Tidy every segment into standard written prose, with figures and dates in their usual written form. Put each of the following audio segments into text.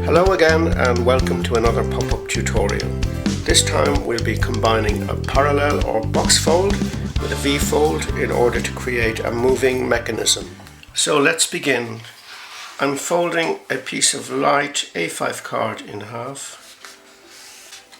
Hello again and welcome to another pop-up tutorial. This time we'll be combining a parallel or box fold with a V-fold in order to create a moving mechanism. So let's begin. I'm folding a piece of light A5 card in half.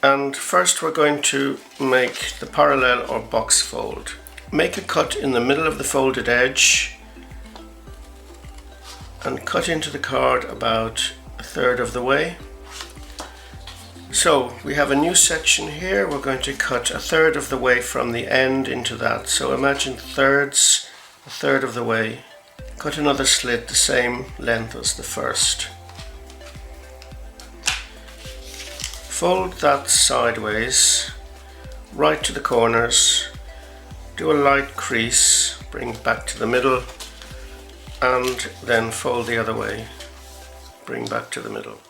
And first we're going to make the parallel or box fold. Make a cut in the middle of the folded edge and cut into the card about a third of the way. So we have a new section here. We're going to cut a third of the way from the end into that. So imagine thirds, a third of the way. Cut another slit the same length as the first. Fold that sideways, right to the corners. Do a light crease, bring it back to the middle, and then fold the other way. Bring back to the middle.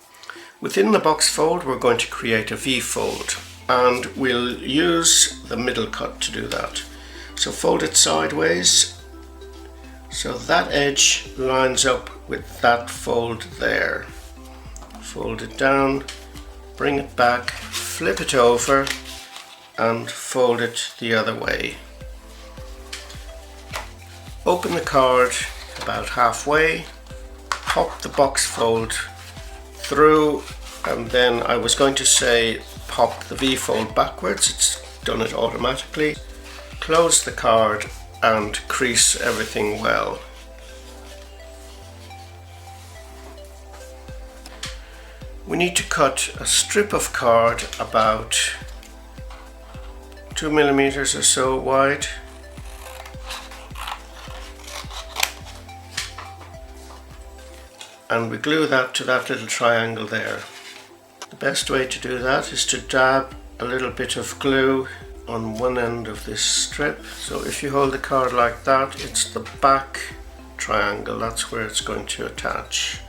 Within the box fold we're going to create a V-fold, and we'll use the middle cut to do that. So fold it sideways so that edge lines up with that fold there. Fold it down, bring it back, flip it over and fold it the other way. Open the card about halfway, pop the box fold through, and then I was going to say pop the V-fold backwards, it's done it automatically. Close the card and crease everything well. We need to cut a strip of card about 2 millimeters or so wide. And we glue that to that little triangle there. The best way to do that is to dab a little bit of glue on one end of this strip. So if you hold the card like that, it's the back triangle, that's where it's going to attach.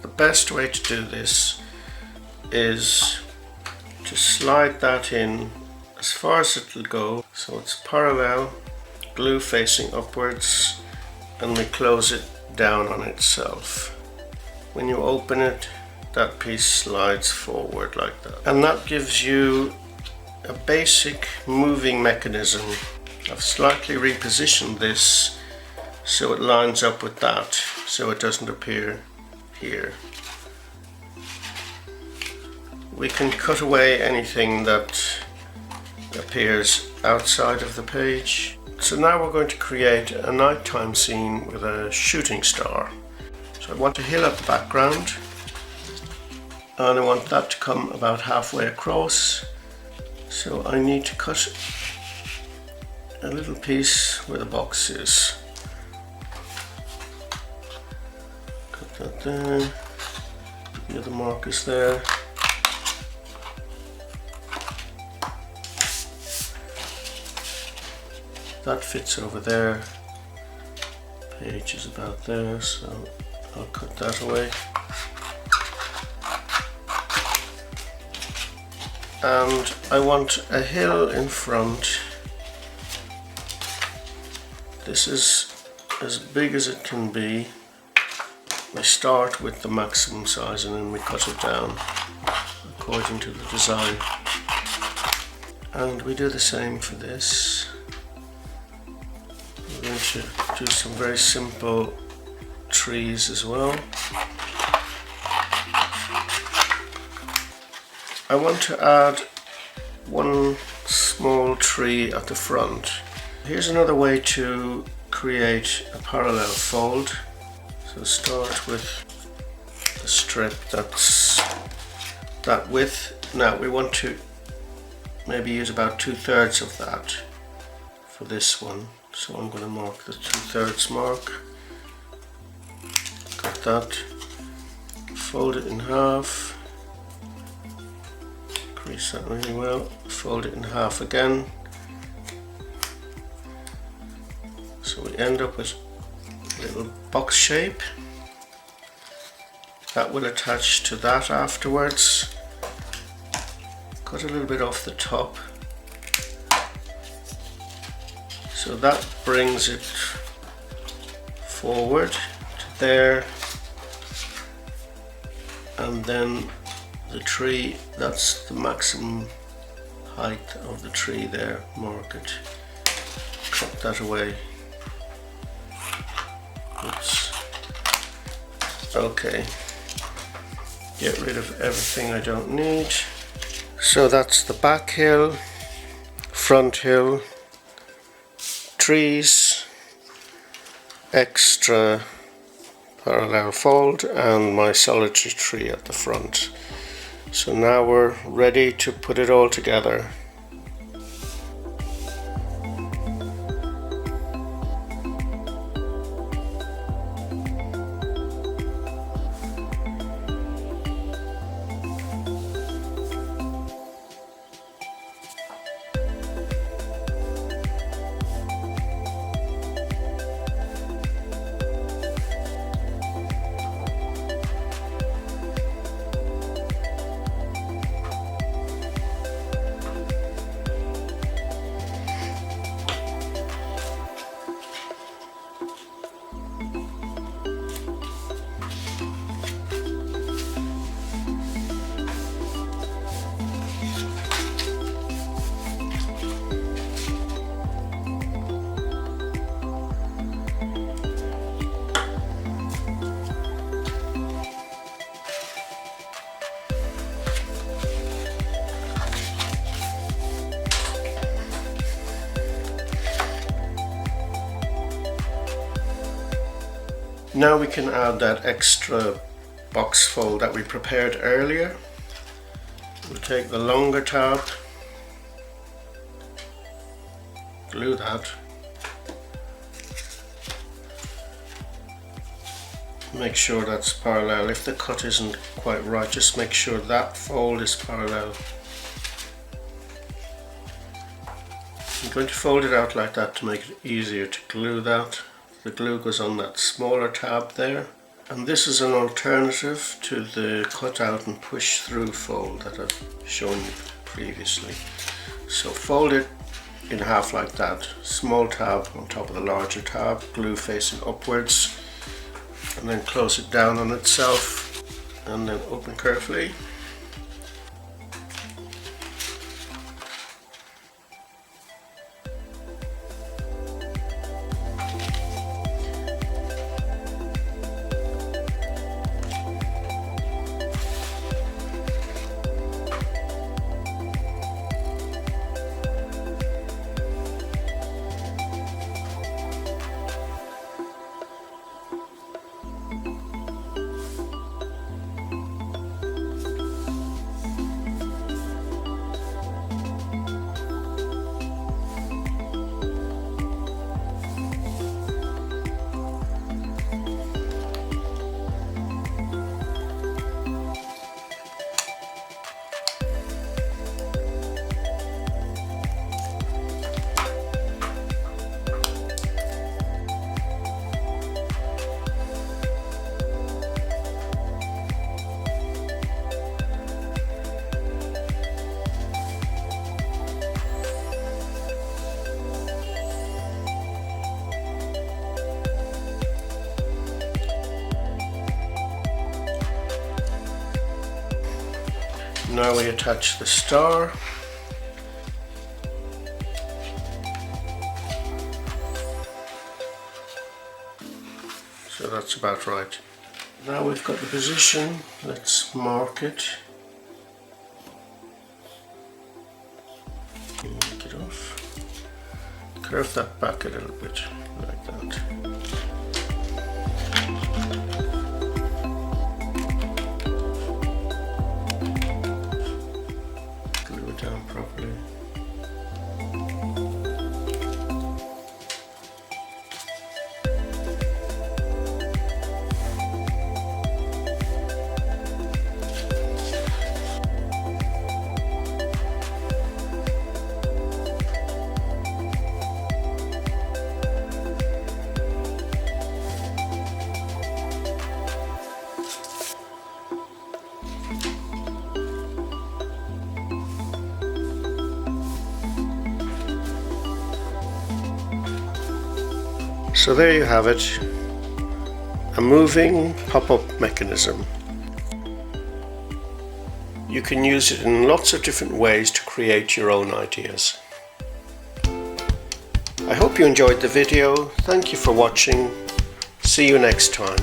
The best way to do this is to slide that in as far as it'll go, so it's parallel, glue facing upwards, and we close it down on itself. When you open it, that piece slides forward like that. And that gives you a basic moving mechanism. I've slightly repositioned this so it lines up with that, so it doesn't appear here. We can cut away anything that appears outside of the page. So now we're going to create a nighttime scene with a shooting star. So I want to hill up the background, and I want that to come about halfway across. So I need to cut a little piece where the box is. Cut that there, the other markers there. That fits over there. Page is about there, so I'll cut that away. And I want a hill in front. This is as big as it can be. We start with the maximum size and then we cut it down according to the design. And we do the same for this. We're going to do some very simple trees as well. I want to add one small tree at the front. Here's another way to create a parallel fold. So start with the strip that's that width. Now we want to maybe use about 2/3 of that for this one. So I'm going to mark the 2/3 mark. Cut that. Fold it in half. Crease that really well. Fold it in half again. So we end up with a little box shape. That will attach to that afterwards. Cut a little bit off the top. So that brings it forward to there. and then the tree, that's the maximum height of the tree there, mark it, cut that away. Oops. Okay, get rid of everything I don't need. So that's the back hill, front hill, trees, extra parallel fold, and my solitary tree at the front. So now we're ready to put it all together. Now we can add that extra box fold that we prepared earlier. We'll take the longer tab, glue that, make sure that's parallel. If the cut isn't quite right, just make sure that fold is parallel. I'm going to fold it out like that to make it easier to glue that. The glue goes on that smaller tab there, and this is an alternative to the cut out and push through fold that I've shown you previously. So fold it in half like that, small tab on top of the larger tab, glue facing upwards, and then close it down on itself and then open carefully. Now we attach the star. So that's about right. Now we've got the position, let's mark it. Make it off. Curve that back a little bit, like that. Down properly. So there you have it, a moving pop-up mechanism. You can use it in lots of different ways to create your own ideas. I hope you enjoyed the video. Thank you for watching. See you next time.